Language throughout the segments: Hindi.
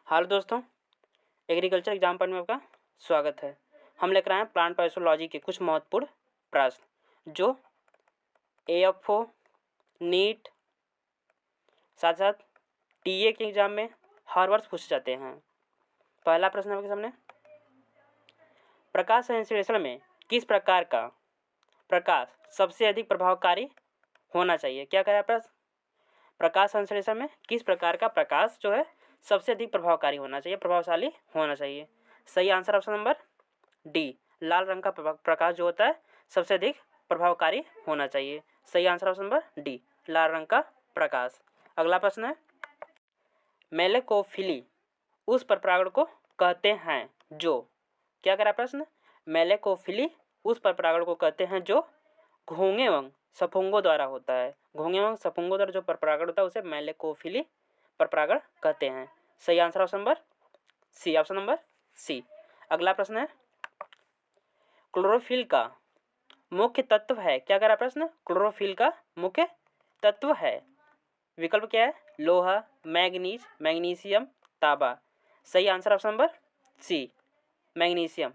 हेलो दोस्तों, एग्रीकल्चर एग्जाम पढ़ने में आपका स्वागत है। हम लेकर आए हैं प्लांट बायोलॉजी के कुछ महत्वपूर्ण प्रश्न जो एएफओ, नीट, साथ साथ टीए के एग्जाम में हर वर्ष पूछे जाते हैं। पहला प्रश्न आपके सामने, प्रकाश संश्लेषण में किस प्रकार का प्रकाश सबसे अधिक प्रभावकारी होना चाहिए? क्या कह रहा है प्रश्न? प्रकाश संश्लेषण में किस प्रकार का प्रकाश जो है सबसे अधिक प्रभावकारी होना चाहिए, प्रभावशाली होना चाहिए? सही आंसर ऑप्शन नंबर डी, लाल रंग का प्रकाश जो होता है सबसे अधिक प्रभावकारी होना चाहिए। सही आंसर ऑप्शन नंबर डी, लाल रंग का प्रकाश। अगला प्रश्न है, मेलेकोफिली उस परपरागण को कहते हैं जो, क्या करा प्रश्न? मेलेकोफिली उस परपरागण को कहते हैं जो घोंघे एवं सफुंगों द्वारा होता है। घोंघे एवं सफुंगों द्वारा जो परपरागण होता है उसे मेलेकोफिली परपरागण कहते हैं। सही answer option number C, option number C. अगला प्रश्न है, क्लोरोफिल का मुख्य तत्व है? क्या करा प्रश्न? क्लोरोफिल का मुख्य तत्व है। विकल्प क्या है? लोहा, मैग्नीज, मैग्नीशियम, तांबा। सही answer option number C, magnesium.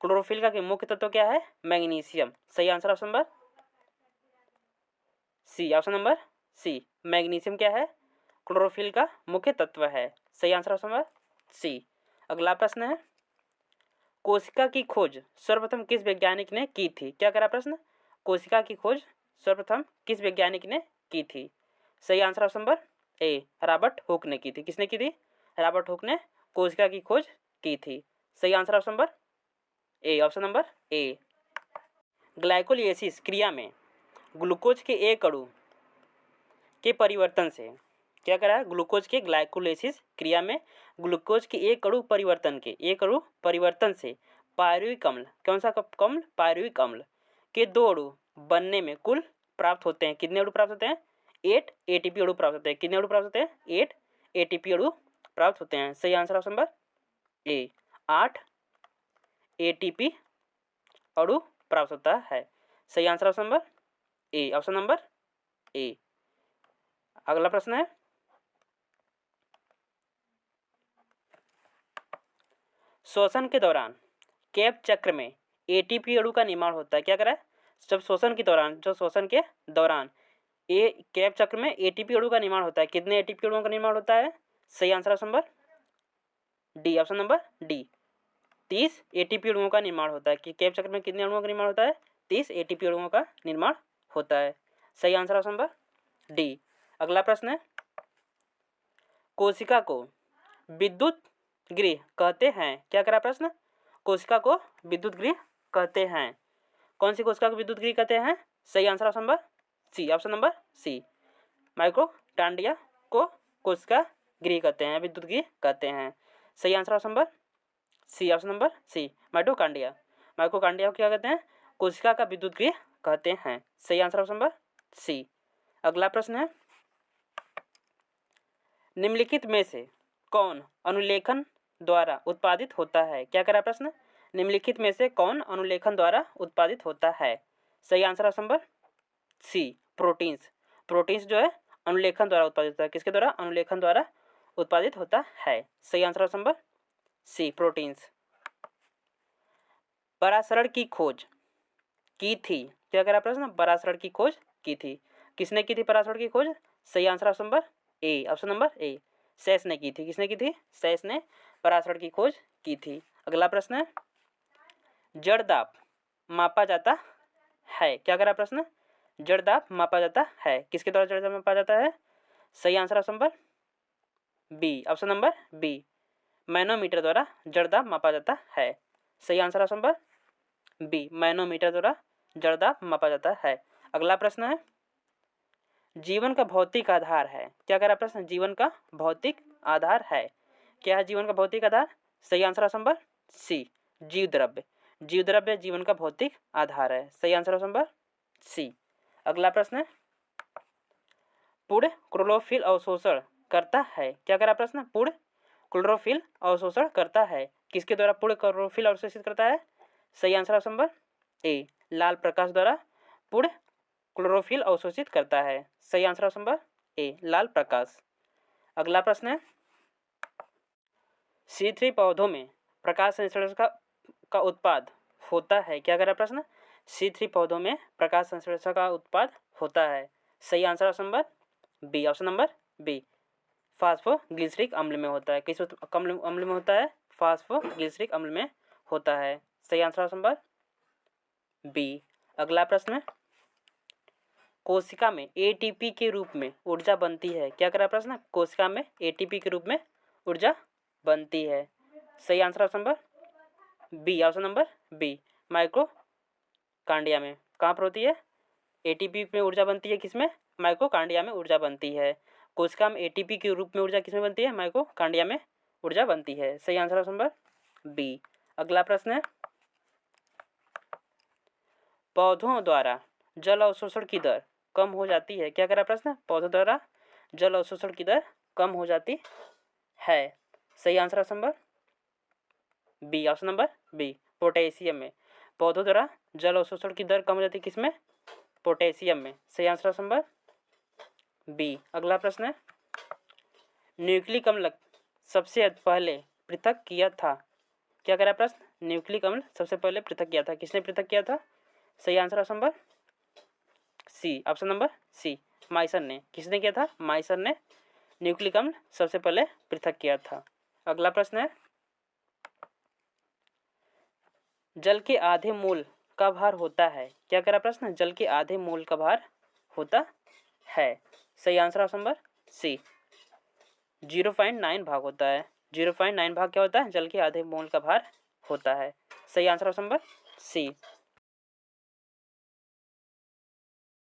Chlorophyll का मुख्य तत्व क्या है? मैग्नीशियम। सही answer option number C, option number C, magnesium क्या है? क्लोरोफिल का मुख्य तत्व है। सही आंसर ऑप्शन नंबर सी। अगला प्रश्न है, कोशिका की खोज सर्वप्रथम किस वैज्ञानिक ने की थी? क्या करा प्रश्न? कोशिका की खोज सर्वप्रथम किस वैज्ञानिक ने की थी? सही आंसर ऑप्शन नंबर ए, रॉबर्ट हुक ने की थी। किसने की थी? रॉबर्ट हुक ने कोशिका की खोज की थी। सही answer option number A, option number A. Glycolysis क्रिया में ग्लूकोज के एक अणु के परिवर्तन से, क्या करा है? ग्लूकोज के ग्लाइकोलिसिस क्रिया में ग्लूकोज के एक अणु परिवर्तन से पायरुविक अम्ल, कौन सा अम्ल? पायरुविक अम्ल के दो अणु बनने में कुल प्राप्त होते हैं कितने अणु प्राप्त होते हैं? 8 एटीपी अणु प्राप्त होते हैं। कितने अणु प्राप्त होते हैं? 8 एटीपी अणु प्राप्त होते हैं। सही आंसर ऑप्शन नंबर ए, 8 एटीपी अणु प्राप्त होता है। सही answer option number A, option number ए। अगला प्रश्न है, श्वसन के दौरान कैप चक्र में एटीपी अणु का निर्माण होता है। क्या करा है? जब श्वसन के दौरान कैप चक्र में एटीपी अणु का निर्माण होता है। कितने एटीपी अणुओं का निर्माण होता है? सही answer option number D, option number D, 30 ATP अणुओं का निर्माण होता है। कि कैप चक्र में कितने अणुओं का निर्माण होता है? 30 एटीपी अणुओं का निर्माण होता है। सही आंसर ऑप्शन नंबर डी। अगला प्रश्न है, कोशिका को विद्युत गृह कहते हैं? क्या करा प्रश्न? कोशिका को विद्युत गृह कहते हैं। कौन सी कोशिका को विद्युत गृह कहते हैं? सही answer option number C, option number C, माइक्रोटांडिया को कोशिका गृह कहते हैं, विद्युत गृह कहते हैं। सही answer option number C, option number C, mitochondria को क्या कहते हैं? कोशिका का विद्युत गृह कहते हैं। सही आंसर ऑप्शन नंबर सी। अगला प्रश्न है, निम्नलिखित में से कौन अनुलेखन द्वारा उत्पादित होता है? क्या करा प्रश्न? निम्नलिखित में से कौन अनुलेखन द्वारा उत्पादित होता है? सही answer option number C, proteins. Proteins जो है अनुलेखन द्वारा उत्पादित होता है। किसके द्वारा? अनुलेखन द्वारा उत्पादित होता है। सही answer option number C, proteins. परासरण की खोज की थी? क्या करा प्रश्न? परासरण की खोज की थी। किसने की थी परासरण की खोज? सही answer option number A, option number A, सेस ने की थी। किसने की थी? सेस ने परासरण की खोज की थी। अगला प्रश्न है, जड़ दाब मापा जाता है? क्या करा प्रश्न? जड़ दाब मापा जाता है। किसके द्वारा जड़ दाब मापा जाता है? सही answer option number B, option number B, manometer द्वारा जड़ दाब मापा जाता है। सही answer option number B, manometer द्वारा जड़ दाब मापा जाता है। अगला प्रश्न है, जीवन का भौतिक आधार है? क्या कह रहा प्रश्न? जीवन का भौतिक आधार है। क्या है जीवन का भौतिक आधार? सही आंसर ऑप्शन नंबर सी, जीव द्रव्य। जीव द्रव्य जीवन का भौतिक आधार है। सही आंसर ऑप्शन नंबर सी। अगला प्रश्न है, पुड़ क्लोरोफिल अवशोषण करता है? क्या कह रहा प्रश्न? पुड़ क्लोरोफिल अवशोषण करता है। किसके द्वारा पुड़ क्लोरोफिल अवशोषित करता है? सही आंसर ऑप्शन नंबर ए, लाल प्रकाश द्वारा पुड़ क्लोरोफिल अवशोषित करता है। सही आंसर ऑप्शन नंबर ए, लाल प्रकाश। अगला प्रश्न है, C3 पौधों में प्रकाश संश्लेषण का उत्पाद होता है। क्या कह रहा है प्रश्न? C3 पौधों में प्रकाश संश्लेषण का उत्पाद होता है। सही answer option number B, option number B, phosphoglyceric अम्ल में होता है। किस अम्ल में होता है? फास्फोग्लिसरिक अम्ल में होता है। सही आंसर ऑप्शन नंबर बी। अगला प्रश्न, कोशिका में एटीपी के रूप में ऊर्जा बनती है। क्या कह रहा है प्रश्न? कोशिका में एटीपी के रूप में ऊर्जा बनती है। सही answer option number B, option number B, माइक्रोकांडिया में। कहाँ पर होती है? एटीपी में ऊर्जा बनती है किसमें? माइक्रोकांडिया में ऊर्जा बनती है। कोशिका में एटीपी के रूप में ऊर्जा किसमें बनती है? माइक्रोकांडिया में ऊर्जा बनती है। सही आंसर ऑप्शन नंबर बी। अगला प्रश्न है, पौधों द्वारा जल अवशोषण की दर कम हो जाती है। क्या कह रहा है प्रश्न? पौधों द्वारा जल अवशोषण की दर कम हो जाती है। सही answer option number B, option number B, potassium में। पौधों द्वारा जल अवशोषण की दर कम हो जाती है किसमें? पोटेशियम में। सही आंसर ऑप्शन नंबर बी। अगला प्रश्न है, न्यूक्लिक अम्ल सबसे पहले पृथक किया था। क्या कह रहा है प्रश्न? न्यूक्लिक अम्ल सबसे पहले पृथक किया था। किसने पृथक किया था? सही answer option number C, option number C, माइसन ने। किसने किया था? माइसन ने न्यूक्लिक अम्ल सबसे पहले पृथक किया था। अगला प्रश्न है, जल के आधे मोल का भार होता है। क्या कह रहा प्रश्न? जल के आधे मोल का भार होता है। सही आंसर ऑप्शन नंबर सी, 0.9 भाग होता है। 0.9 भाग क्या होता है? जल के आधे मोल का भार होता है। सही आंसर ऑप्शन नंबर सी।